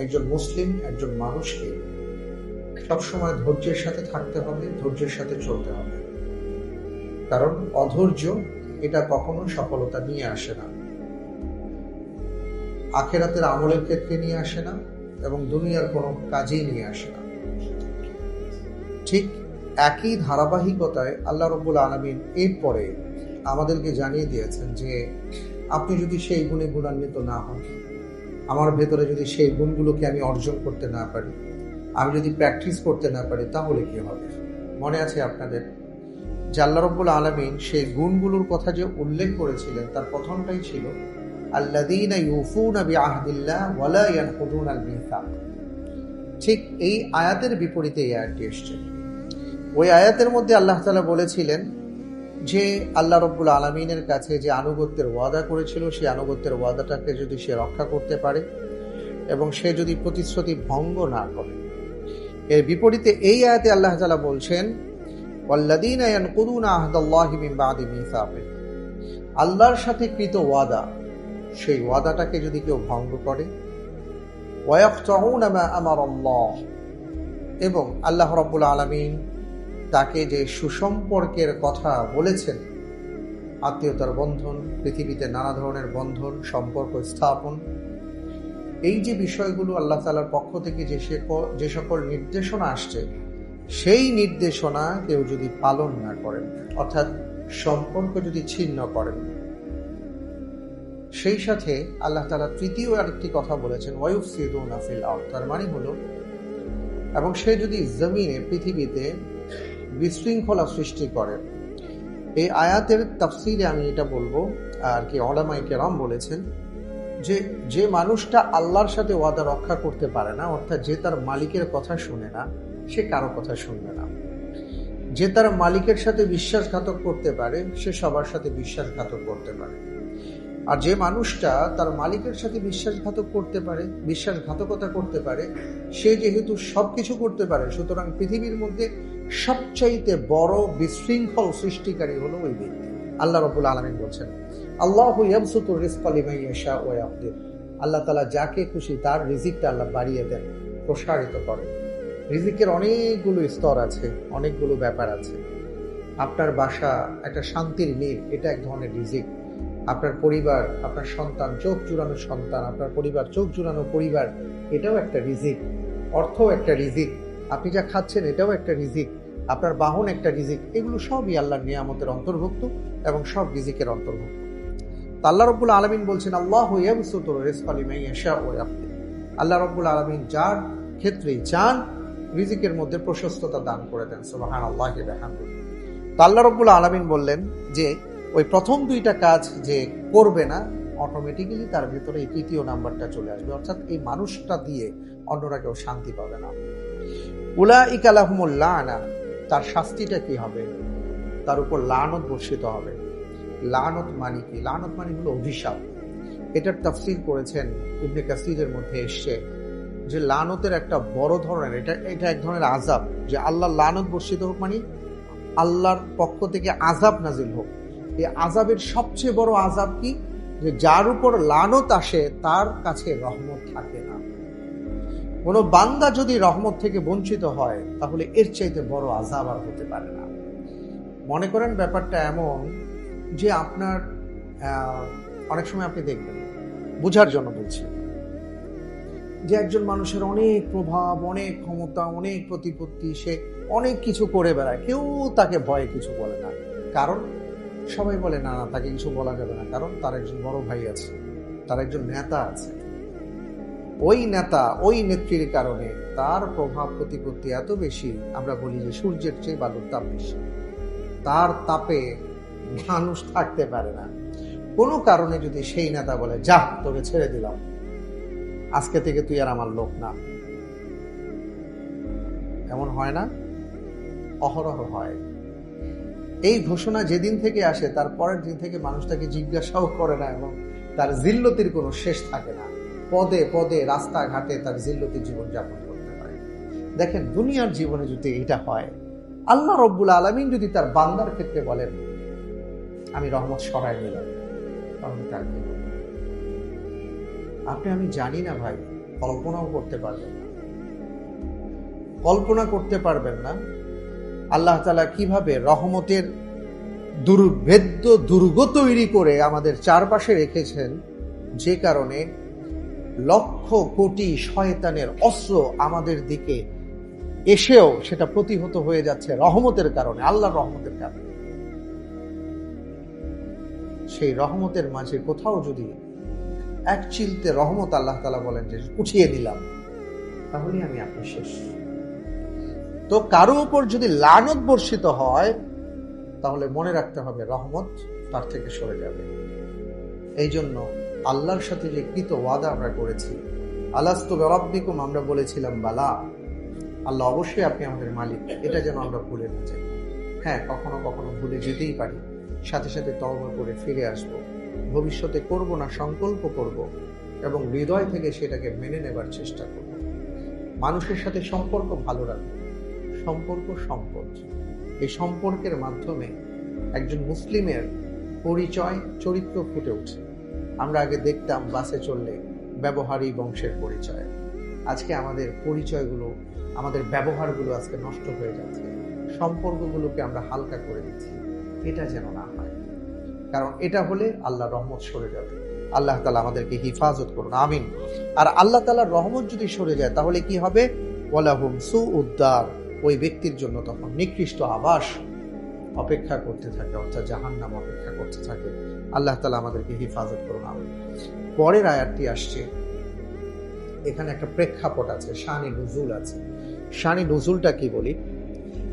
একজন মুসলিম, একজন মানুষকে সবসময় ধৈর্যের সাথে থাকতে হবে, ধৈর্যের সাথে চলতে হবে। কারণ অধৈর্য এটা কখনো সফলতা নিয়ে আসে না, আখিরাতের আমলের ক্ষেত্রে নিয়ে আসে না, এবং দুনিয়ার কোনো কাজেই নিয়ে আসে না। ঠিক একই ধারাবাহিকতায় আল্লাহ রাব্বুল আলামিন এরপরে আমাদেরকে জানিয়ে দিয়েছেন যে আপনি যদি সেই গুণে গুণান্বিত না হন, আমার ভেতরে যদি সেই গুণগুলোকে আমি অর্জন করতে না পারি, আমি যদি প্র্যাকটিস করতে না পারি, তাহলে কি হবে? মনে আছে আপনাদের যে আল্লাহ রাব্বুল আলামিন সেই গুণগুলোর কথা যে উল্লেখ করেছিলেন, তার প্রথমটাই ছিল আল্লাযীনা ইউফুনা বিআহদিল্লাহ ওয়া লা ইয়ানকুদুনাল মিসাক। ঠিক এই আয়াতের বিপরীতে এই আয়াতটি এসেছে। ওই আয়াতের মধ্যে আল্লাহ তাআলা বলেছিলেন যে আল্লাহ রাব্বুল আলামিনের কাছে যে আনুগত্যের ওয়াদা করেছিল, সেই আনুগত্যের ওয়াদাটাকে যদি সে রক্ষা করতে পারে এবং সে যদি প্রতিশ্রুতি ভঙ্গ না করে। এর বিপরীতে এই আয়াতে আল্লাহ তাআলা বলছেন ওয়াল্লাযীনা ইয়ানকুদুনা আহদাল্লাহি মিন বাদি মিসাকিহি, আল্লাহর সাথে কৃত ওয়াদা, সেই ওয়াদাটাকে যদি কেউ ভঙ্গ করে, ওয়ায়াকতাউনা মা আমারাল্লাহ, এবং আল্লাহ রাব্বুল আলামিন তাকে যে সুসম্পর্কের কথা বলেছেন, আত্মীয়তার বন্ধন, পৃথিবীতে নানা ধরনের বন্ধন, সম্পর্ক স্থাপন, এই যে বিষয়গুলো আল্লাহ তাআলার পক্ষ থেকে যে সকল নির্দেশনা আসছে, সেই নির্দেশনা কেউ যদি পালন না করেন, অর্থাৎ সম্পর্ক যদি ছিন্ন করেন, সেই সাথে আল্লাহ তাআলা তৃতীয় আরেকটি কথা বলেছেন ওয়ায়ুফসিদুনা ফিল আরদ, তার মানে হলো, এবং সে যদি জমিনে, পৃথিবীতে বিশৃঙ্খলা সৃষ্টি করে। এই আয়াতের তাফসিরে আমি এটা বলবো, আর কি উলামায়ে কেরাম বলেছেন যে মানুষটা আল্লাহর সাথে ওয়াদা রক্ষা করতে পারে না, অর্থাৎ যে তার মালিকের কথা শুনে না, সে কারো কথা শুনবে না। যে তার মালিকের সাথে বিশ্বাসঘাতক করতে পারে, সে সবার সাথে বিশ্বাসঘাতক করতে পারে। আর যে মানুষটা তার মালিকের সাথে বিশ্বাসঘাতক করতে পারে, বিশ্বাসঘাতকতা করতে পারে, সে যেহেতু সবকিছু করতে পারে, সুতরাং পৃথিবীর মধ্যে সবচাইতে বড় বিশৃঙ্খল সৃষ্টিকারী হলো ওই ব্যক্তি। আল্লাহ রাব্বুল আলামিন বলছেন আল্লাহু ইয়াবসুতুর রিজকা লিমান ইয়াশা ওয়া ইয়াকদির, আল্লাহ তাআলা যাকে খুশি তার রিজিকটা আল্লাহ বাড়িয়ে দেন, প্রসারিত করেন। রিজিকের অনেকগুলো স্তর আছে, অনেকগুলো ব্যাপার আছে। আপনার বাসা একটা শান্তির নীড়, এটা এক ধরনের রিজিক। আপনার পরিবার, আপনার সন্তান, চোখ জুড়ানো সন্তান, আপনার পরিবার, চোখ জুড়ানো পরিবার, এটাও একটা রিজিক। অর্থও একটা রিজিক। আপনি যা খাচ্ছেন এটাও একটা রিজিক। আপনার বাহন একটা রিজিক। এগুলো সবই আল্লাহর নিয়ামতের অন্তর্ভুক্ত এবং সব রিজিকের অন্তর্ভুক্ত। আল্লাহ রাব্বুল আলামিন বলছেন আল্লাহু ইয়াবসুতুর রিজকা লিমান ইয়াশা ওয়া ইয়াকদির, আল্লাহ রাব্বুল আলামিন যার ক্ষেত্রেই চান রিজিকের মধ্যে প্রশস্ততা দান করে দেন। সুবহানাল্লাহি ওয়া বিহামদিহি। আল্লাহ রাব্বুল আলামিন বললেন যে ওই প্রথম দুইটা কাজ যে করবে না, অটোমেটিক্যালি তার ভেতরে এই তৃতীয় নাম্বারটা চলে আসবে, অর্থাৎ এই মানুষটা দিয়ে অন্যরা কেউ শান্তি পাবে না। উলাইকা লাহুমুল লানা, তার শাস্তিটা কি হবে? তার উপর লানত বর্ষিত হবে। লানত মানে কি? লানত মানে হলো অভিশাপ। এটার তাফসীর করেছেন ইবনে কাসীরের মধ্যে এসছে যে লানতের একটা বড় ধরনের, এটা এক ধরনের আযাব, যে আল্লাহর লানত বর্ষিত হোক মানে আল্লাহর পক্ষ থেকে আযাব নাজিল হোক। এই আযাবের সবচেয়ে বড় আযাব কি? যে যার উপর লানত আসে তার কাছে রহমত থাকে না। কোন বান্দা যদি রহমত থেকে বঞ্চিত হয়, তাহলে এর চাইতে বড় আযাব আর হতে পারে না। মনে করেন ব্যাপারটা এমন যে আপনার অনেক সময় আপনি দেখবেন, বোঝার জন্য বলছি, যে একজন মানুষের অনেক প্রভাব, অনেক ক্ষমতা, অনেক প্রতিপত্তি, সে অনেক কিছু করে বেড়ায়, কেউ তাকে ভয়ে কিছু বলে না। কারণ সবাই বলে না না, তাকে কিছু বলা যাবে না, কারণ তার একজন বড় ভাই আছে, তার একজন নেতা আছে। ওই নেতা, ওই নেত্রীর কারণে তার প্রভাব প্রতিপত্তি এত বেশি, আমরা বলি যে সূর্যের চেয়ে বালুর তাপ বেশি। তার তাপে মানুষ থাকতে পারে না। কোনো কারণে যদি সেই নেতা বলে যা, তোকে ছেড়ে দিলাম, আজকে থেকে তুই আর আমার লোক না, এমন হয় না? অহরহ হয়। এই ঘোষণা যেদিন থেকে আসে, তার পরের দিন থেকে মানুষ তাকে জিজ্ঞাসাও করে না, এবং তার জিল্লতির কোনো শেষ থাকে না। পদে পদে রাস্তাঘাটে তার জিল্লতির জীবন যাপন করতে হয়। দেখেন, দুনিয়ার জীবনে যদি এটা হয়, আল্লাহ রব্বুল আলামিন যদি তার বান্দার ক্ষেত্রে বলেন আমি রহমত সরাই নিলাম, তাহলে তার কি হবে? আপনি আমি জানি না ভাই, কল্পনাও করতে পারবেন না। কল্পনা করতে পারবেন না আল্লাহ তাআলা কিভাবে রহমতের দুর্ভেদ্য দুর্গ তৈরি করে আমাদের চারপাশে রেখেছেন, যে কারণে লক্ষ কোটি শয়তানের অস্ত্র আমাদের দিকে এসেও সেটা প্রতিহত হয়ে যাচ্ছে রহমতের কারণে, আল্লাহর রহমতের কারণে। সেই রহমতের মাঝে কোথাও যদি এক চিলতে রহমত আল্লাহ তাআলা বলেন যে উঠিয়ে নিলাম, তাহলে আমি আপনি শেষ। তো কারো উপর যদি লানত বর্ষিত হয়, তাহলে মনে রাখতে হবে রহমত তার থেকে সরে যাবে। এই জন্য আল্লাহর সাথে যে কৃত ওয়াদা আমরা করেছি, আলাস্তু বিরাব্বিকুম, আমরা বলেছিলাম বালা, আল্লাহ অবশ্যই আপনি আমাদের মালিক, এটা যেন আমরা ভুলে না যাই। হ্যাঁ, কখনো কখনো ভুলে যেতেই পারি, সাথে সাথে তওবা করে ফিরে আসব, ভবিষ্যতে করব না সংকল্প করব এবং হৃদয় থেকে সেটাকে মেনে নেবার চেষ্টা করব। মানুষের সাথে সম্পর্ক ভালো রাখবো। সম্পর্ক সম্পদ। এই সম্পর্কের মাধ্যমে একজন মুসলিমের পরিচয়, চরিত্র ফুটে ওঠে। আমরা আগে দেখতাম বাসে চললে ব্যবহারই বংশের পরিচয়। আজকে আমাদের পরিচয়গুলো, আমাদের ব্যবহারগুলো আজকে নষ্ট হয়ে যাচ্ছে, সম্পর্কগুলোকে আমরা হালকা করে দিচ্ছি। এটা যেন না হয়, কারণ এটা হলে আল্লাহ রহমত সরে যাবে। আল্লাহ তাআলা আমাদেরকে হিফাজত করুন, আমিন। আর আল্লাহ তাআলার রহমত যদি সরে যায়, তাহলে কি হবে? ওয়ালাহুম সুউদ্দার, ওই ব্যক্তির জন্য তখন নিকৃষ্ট আবাস অপেক্ষা করতে থাকে, অর্থাৎ জাহান্নাম অপেক্ষা করতে থাকে। আল্লাহ তাআলা আমাদেরকে হিফাজত করুন, আমিন। পরের আয়াতটি আসছে, এখানে একটা প্রেক্ষাপট আছে, শানি নুজুল আছে। শানি নুজুলটা কি বলি?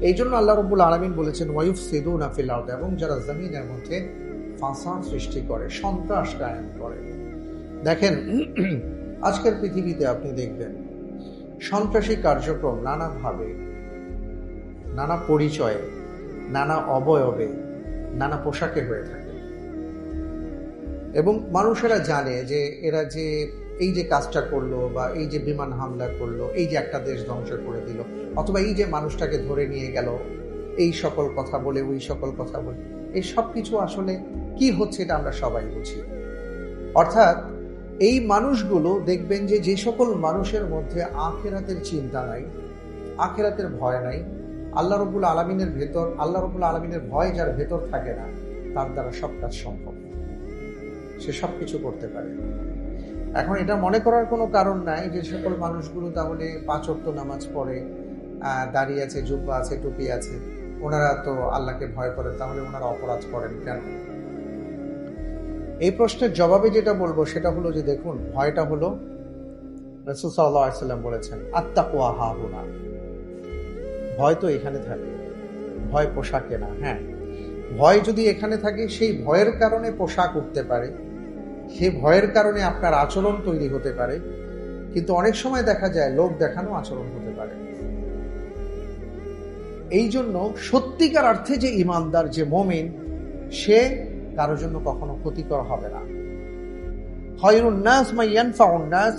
এই জন্য আল্লাহ রাব্বুল আলামিন বলেছেন ওয়ায়ুফসিদুনা ফিল আরদ, এবং যারা জমিনের মধ্যে ফাসাদ সৃষ্টি করে, সন্ত্রাস কায়েম করে। দেখেন, আজকের পৃথিবীতে আপনি দেখবেন সন্ত্রাসী কার্যক্রম নানাভাবে, নানা পরিচয়ে, নানা অবয়বে, নানা পোশাকে হয়ে থাকে, এবং মানুষেরা জানে যে এরা যে এই যে কাজটা করলো, বা এই যে বিমান হামলা করলো, এই যে একটা দেশ ধ্বংস করে দিল, অথবা এই যে মানুষটাকে ধরে নিয়ে গেল, এই সকল কথা বলে, ওই সকল কথা বলে, এই সব কিছু আসলে কি হচ্ছে এটা আমরা সবাই বুঝি। অর্থাৎ এই মানুষগুলো দেখবেন যে যে সকল মানুষের মধ্যে আখিরাতের চিন্তা নাই, আখিরাতের ভয় নাই, আল্লাহ রাব্বুল আলামিনের ভেতর, আল্লাহ রাব্বুল আলামিনের ভয় যার ভেতর থাকে না, তার দ্বারা সব কাজ সম্ভব, সে সব কিছু করতে পারে। এখন এটা মনে করার কোনো কারণ নাই যে সকল মানুষগুলো তাহলে 5 ওয়াক্ত নামাজ পড়ে, দাড়ি আছে, জুব্বা আছে, টুপি আছে, ওনারা তো আল্লাহকে ভয় করেন, তাহলে ওনারা অপরাধ করেন কেন? এই প্রশ্নের জবাবে যেটা বলবো সেটা হলো যে দেখুন, ভয়টা হলো, রাসূল সাল্লাল্লাহু আলাইহি সাল্লাম বলেছেন আত্তাকওয়া হাহুনা, ভয় তো এখানে থাকে, ভয় পোশাকে না। হ্যাঁ, ভয় যদি এখানে থাকে, সেই ভয়ের কারণে পোশাক উঠতে পারে, সেই ভয়ের কারণে আপনার আচরণ তৈরি হতে পারে, কিন্তু অনেক সময় দেখা যায় লোক দেখানো আচরণ হতে পারে। এই জন্য সত্যিকার অর্থে যে ইমানদার, যে মুমিন, সে কারোর জন্য কখনো ক্ষতিকর হবে না। খায়রুন নাস মান ইয়ানফাউন নাস,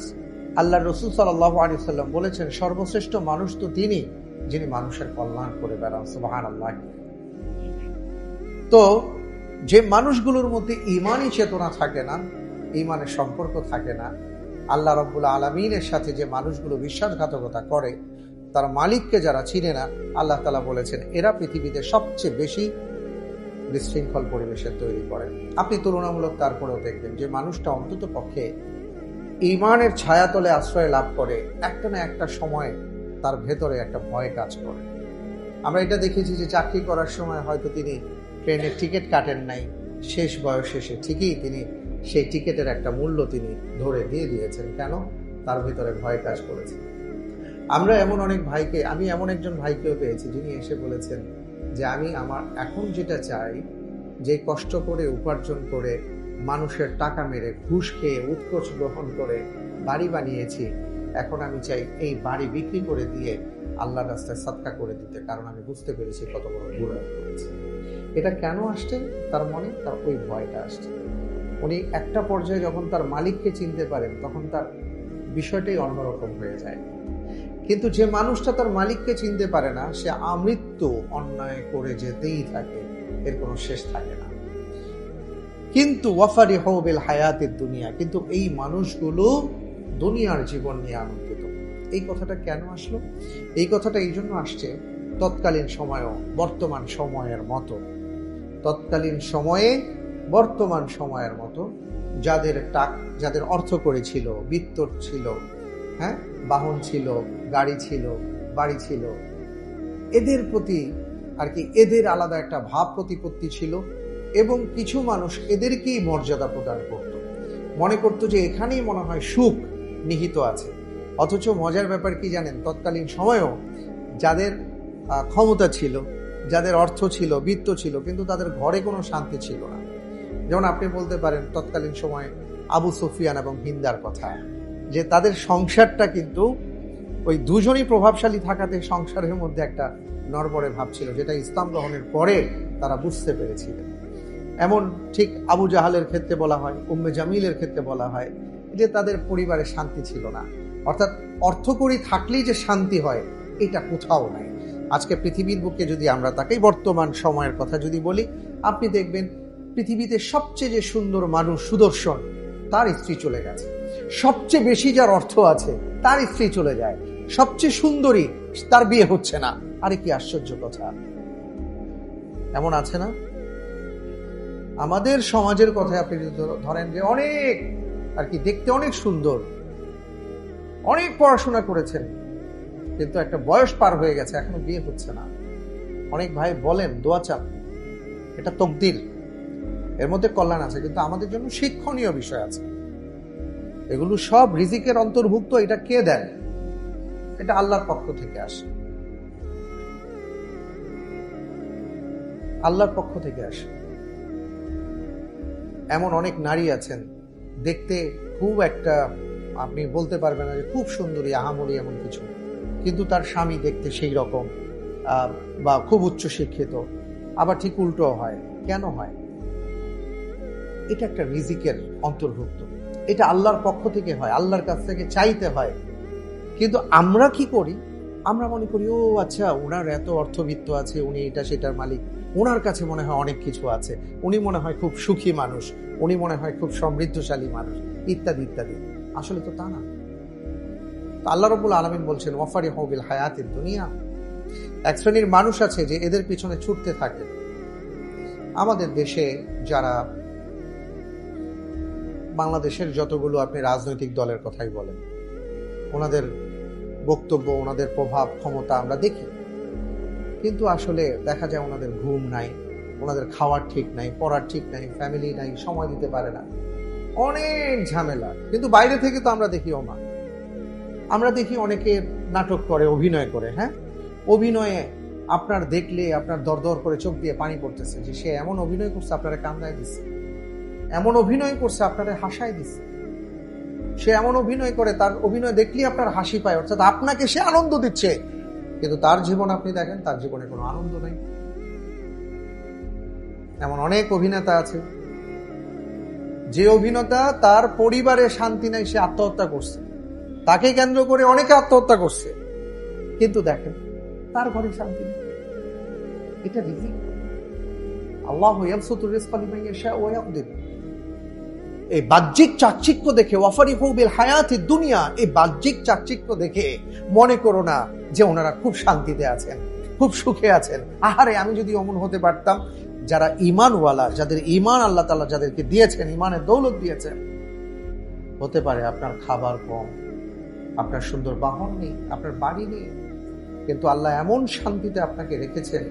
আল্লাহর রাসূল সাল্লাল্লাহু আলাইহি ওয়াসাল্লাম বলেছেন সর্বশ্রেষ্ঠ মানুষ তো তিনি যিনি মানুষের কল্যাণ করে বেড়ান। সুবহানাল্লাহ। তো যে মানুষগুলোর মধ্যে ঈমানি চেতনা থাকে না, ঈমানের সম্পর্ক থাকে না, আল্লাহ রাব্বুল আলামিনের সাথে যে মানুষগুলো বিশ্বাসঘাতকতা করে, তার মালিককে যারা চিনে না, আল্লাহ তাআলা বলেছেন এরা পৃথিবীতে সবচেয়ে বেশি বিশৃঙ্খল পরিবেশের তৈরি করে। আপনি তুলনামূলক তারপরেও দেখবেন যে মানুষটা অন্তত পক্ষে ঈমানের ছায়াতলে আশ্রয় লাভ করে, একটা না একটা সময় তার ভেতরে একটা ভয় কাজ করে। আমরা এটা দেখেছি যে চাকরি করার সময় হয়তো তিনি ট্রেনের টিকিট কাটেন নাই, শেষ বয়সে এসে ঠিকই তিনি সেই টিকিটের একটা মূল্য তিনি ধরে দিয়ে দিয়েছেন। কেন? তার ভিতরে ভয় কাজ করেছে। আমরা এমন অনেক ভাইকে, আমি এমন একজন ভাইকেও পেয়েছি যিনি এসে বলেছেন যে আমি আমার এখন যেটা চাই, যে কষ্ট করে উপার্জন করে মানুষের টাকা মেরে, ঘুষ খেয়ে, উৎকোচ গ্রহণ করে বাড়ি বানিয়েছি, এখন আমি চাই এই বাড়ি বিক্রি করে দিয়ে আল্লাহর রাস্তায় সাদকা করে দিতে, কারণ আমি বুঝতে পেরেছি কত বড় ভুল করেছি। এটা কেন আসছে তার মনে? তার ওই ভয়টা আসছে। উনি একটা পর্যায়ে যখন তার মালিককে চিনতে পারেন, তখন তার বিষয়টাই অন্যরকম হয়ে যায়। কিন্তু যে মানুষটা তার মালিককে চিনতে পারে না, সে আমৃত্যু অন্যায় করে যেতেই থাকে, এর কোনো শেষ থাকে না। কিন্তু ওয়াফারিহু বিল হায়াতিদ দুনিয়া, কিন্তু এই মানুষগুলো দুনিয়ার জীবন নিয়ে আনন্দিত। এই কথাটা কেন আসলো? এই কথাটা এই জন্য আসছে, তৎকালীন সময়েও বর্তমান সময়ের মতো, তৎকালীন সময়ে বর্তমান সময়ের মতো যাদের অর্থ করে ছিল, বিত্ত ছিল, হ্যাঁ, বাহন ছিল, গাড়ি ছিল, বাড়ি ছিল, এদের প্রতি আর কি এদের আলাদা একটা ভাব প্রতিপত্তি ছিল, এবং কিছু মানুষ এদেরকেই মর্যাদা প্রদান করত, মনে করতো যে এখানেই মনে হয় সুখ নিহিত আছে। অথচ মজার ব্যাপার কি জানেন, তৎকালীন সময়েও যাদের ক্ষমতা ছিল, যাদের অর্থ ছিল, বিত্ত ছিল, কিন্তু তাদের ঘরে কোনো শান্তি ছিল না। যেমন আপনি বলতে পারেন তৎকালীন সময়ে আবু সুফিয়ান এবং হিন্দার কথা, যে তাদের সংসারটা কিন্তু ওই দুজনই প্রভাবশালী থাকাতে সংসারের মধ্যে একটা নড়বড়ে ভাব ছিল, যেটা ইসলাম গ্রহণের পরে তারা বুঝতে পেরেছিলেন। এমন ঠিক আবু জাহালের ক্ষেত্রে বলা হয়, উম্মে জামিলের ক্ষেত্রে বলা হয় যে তাদের পরিবারে শান্তি ছিল না। অর্থাৎ অর্থকড়ি থাকলেই যে শান্তি হয়, এটা কোথাও নাই। আজকে পৃথিবীর বুকে যদি আমরা তাকেই বর্তমান সময়ের কথা যদি বলি, আপনি দেখবেন পৃথিবীতে সবচেয়ে যে সুন্দর মানুষ, সুদর্শন, তার স্ত্রী চলে গেছে। সবচেয়ে বেশি যার অর্থ আছে, তার স্ত্রী চলে যায়। সবচেয়ে সুন্দরী, তার বিয়ে হচ্ছে না। আরে কি আশ্চর্য কথা! এমন আছে না? আমাদের সমাজের কথা আপনি যদি ধরেন, যে অনেক আর কি দেখতে অনেক সুন্দর, অনেক পড়াশোনা করেছেন, কিন্তু একটা বয়স পার হয়ে গেছে, এখনো বিয়ে হচ্ছে না। অনেক ভাই বলেন, দোয়া চান, এটা তকদির, এর মধ্যে কল্যাণ আছে, কিন্তু আমাদের জন্য শিক্ষণীয় বিষয় আছে। এগুলো সব রিজিকের অন্তর্ভুক্ত। এটা কে দেন? এটা আল্লাহর পক্ষ থেকে আসে, আল্লাহর পক্ষ থেকে আসে। এমন অনেক নারী আছেন, দেখতে খুব একটা, আপনি বলতে পারবেন না যে খুব সুন্দরী, আহামরি এমন কিছু, কিন্তু তার স্বামী দেখতে সেই রকম, বা খুব উচ্চ শিক্ষিত। আবার ঠিক উল্টো হয়। কেন হয়? এটা একটা রিজিকের অন্তর্ভুক্ত, এটা আল্লাহর পক্ষ থেকে হয়, আল্লাহর কাছ থেকে চাইতে হয়। কিন্তু আমরা কি করি? আমরা মনে করি, ও আচ্ছা, ওনার এত অর্থবিত্ত আছে, উনি এটা সেটার মালিক, ওনার কাছে মনে হয় অনেক কিছু আছে, উনি মনে হয় খুব সুখী মানুষ, উনি মনে হয় খুব সমৃদ্ধশালী মানুষ, ইত্যাদি ইত্যাদি। আসলে তো তা না। আল্লাহ রাব্বুল আলামিন বলছেন, ওয়াফারিহু বিল হায়াতিদ দুনিয়া। এক শ্রেণীর মানুষ আছে যে এদের পিছনে ছুটতে থাকে। আমাদের দেশে যারা, বাংলাদেশের যতগুলো আপনি রাজনৈতিক দলের কথাই বলেন, ওনাদের বক্তব্য, ওনাদের প্রভাব, ক্ষমতা আমরা দেখি, কিন্তু আসলে দেখা যায় ওনাদের ঘুম নাই, ওনাদের খাওয়ার ঠিক নাই, পড়ার ঠিক নাই, ফ্যামিলি নাই, সময় দিতে পারে না, অনেক ঝামেলা। কিন্তু বাইরে থেকে তো আমরা দেখি, ওমা, আমরা দেখি অনেকে নাটক করে, অভিনয় করে। হ্যাঁ, অভিনয়ে আপনার দেখলে আপনার দরদর করে চোখ দিয়ে পানি পড়তেছে, যে সে এমন অভিনয় করছে, আপনারা কান্দায় দিচ্ছে, এমন অভিনয় করছে, আপনারা হাসায় দিচ্ছে। সে এমন অভিনয় করে, তার অভিনয় দেখলেই আপনার হাসি পায়, অর্থাৎ আপনাকে সে আনন্দ দিচ্ছে, কিন্তু তার জীবন আপনি দেখেন, তার জীবনে কোনো আনন্দ নেই। এমন অনেক অভিনেতা আছে, যে অভিনেতা তার পরিবারে শান্তি নাই, সে আত্মহত্যা করছে, তাকে কেন্দ্র করে অনেকে আত্মহত্যা করছে, কিন্তু দেখেন তার ঘরে শান্তি নেই। এটা রিজিক। আল্লাহু ইয়াবসুতুর রিজকা লিমান ইয়াশা ওয়া ইয়াকদির। এই বাহ্যিক চাকচিক্য দেখে, ওয়াফারিহু বিল হায়াতিদ দুনিয়া, এই বাহ্যিক চাকচিক্য দেখে মনে করো না যে ওনারা খুব শান্তিতে আছেন, খুব সুখে আছেন। আহারে, আমি যদি অমন হতে পারতাম। যারা ঈমানওয়ালা, যাদের ঈমান আল্লাহ তাআলা যাদেরকে দিয়েছেন, ঈমানের দৌলত দিয়েছেন, হতে পারে আপনার খাবার কম, আপনার সুন্দর বাহন নেই, আপনার বাড়ি নেই, কিন্তু আল্লাহ এমন শান্তিতে আপনাকে রেখেছেন,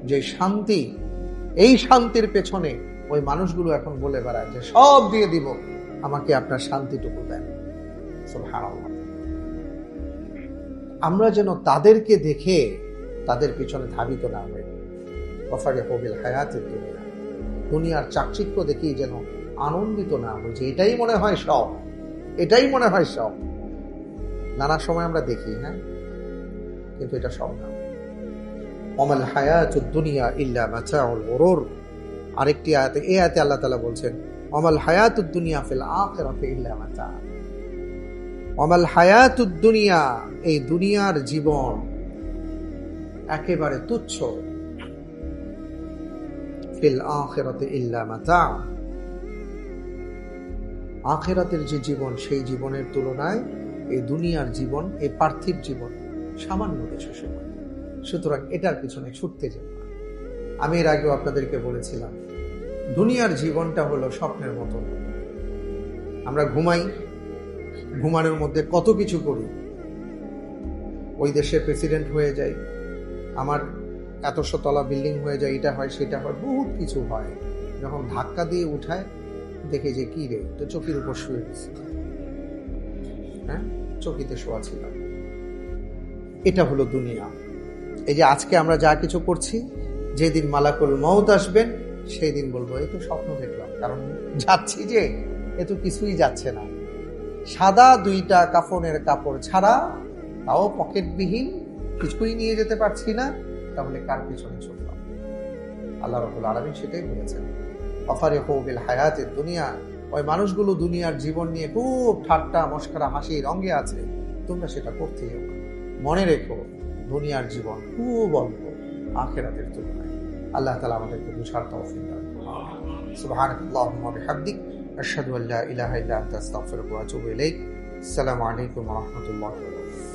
যে শান্তি, এই শান্তির পেছনে ওই মানুষগুলো এখন বলে বেড়ায় যে সব দিয়ে দিব, আমাকে আপনার শান্তিটুকু দেন। সুবহানাল্লাহ। আমরা যেন তাদেরকে দেখে তাদের পিছনে ধাবিত না হই। ওয়াফারিহু বিল হায়াতিদ দুনিয়া, দুনিয়ার চাকচিক্য দেখেই যেন আনন্দিত না হই, যে এটাই মনে হয় সব, এটাই মনে হয় সব। নানা সময় আমরা দেখি, হ্যাঁ, কিন্তু এটা সব না। ওয়ামাল হায়াতুদ দুনিয়া ইল্লা মাতাউল গুরুর। আরেকটি আয়াতে, এই আয়াতে আল্লাহ তাআলা বলছেন, ওয়ামাল হায়াতুদ দুনিয়া ফিল আখিরাতি ইল্লা মাতা। ওয়ামাল হায়াতুদ দুনিয়া, এই দুনিয়ার জীবন একেবারে তুচ্ছ, ফিল আখিরাতি ইল্লা মাতা, আখিরাতের যে জীবন, সেই জীবনের তুলনায় এই দুনিয়ার জীবন, এই পার্থিব জীবন সামান্য কিছু সময়। সুতরাং এটার পিছনে ছুটতে যাবে না। আমি এর আগেও আপনাদেরকে বলেছিলাম, দুনিয়ার জীবনটা হলো স্বপ্নের মতো। আমরা ঘুমাই, ঘুমানোর মধ্যে কত কিছু করি। ওই দেশের প্রেসিডেন্ট হয়ে যাই, আমার এতশো তলা বিল্ডিং হয়ে যায়, এটা হয় সেটা হয়, বহুত কিছু হয়। যখন ধাক্কা দিয়ে উঠায় দেখে যে কি রে, তো চকির উপর শুয়ে গেছে, হ্যাঁ চকিতে শোয়া ছিল। এটা হলো দুনিয়া। এই যে আজকে আমরা যা কিছু করছি, যেদিন মালাকুল মউত আসবেন সেই দিন বলবো এই তো স্বপ্ন দেখলাম, কারণ যাচ্ছি যে এ তো কিছুই যাচ্ছে না। সাদা দুইটা কাফনের কাপড় ছাড়া, তাও পকেটবিহীন, কিছুই নিয়ে যেতে পারছি না, তাহলে কার পিছনে ছুটলাম? আল্লাহ রাব্বুল আলামিন সেটাই বলেছেন, ওয়াফারিহু বিল হায়াতিদ দুনিয়া। ওই মানুষগুলো দুনিয়ার জীবন নিয়ে খুব ঠাট্টা মশকরা হাসি রঙে আছে, তোমরা সেটা করতে যাও না। মনে রেখো, দুনিয়ার জীবন খুব অল্প আখিরাতের তুলনায়। আল্লাহ তাআলা আমাদেরকে বুঝার তৌফিক দান করুন। সুবহানাকাল্লাহুম্মা ওয়া বিহামদিক, আশহাদু আল্লা ইলাহা ইল্লা আনতা, আস্তাগফিরুকা ওয়া আতুবু ইলাইক। আসসালামু আলাইকুম ওয়া রাহমাতুল্লাহি ওয়া বারাকাতুহু।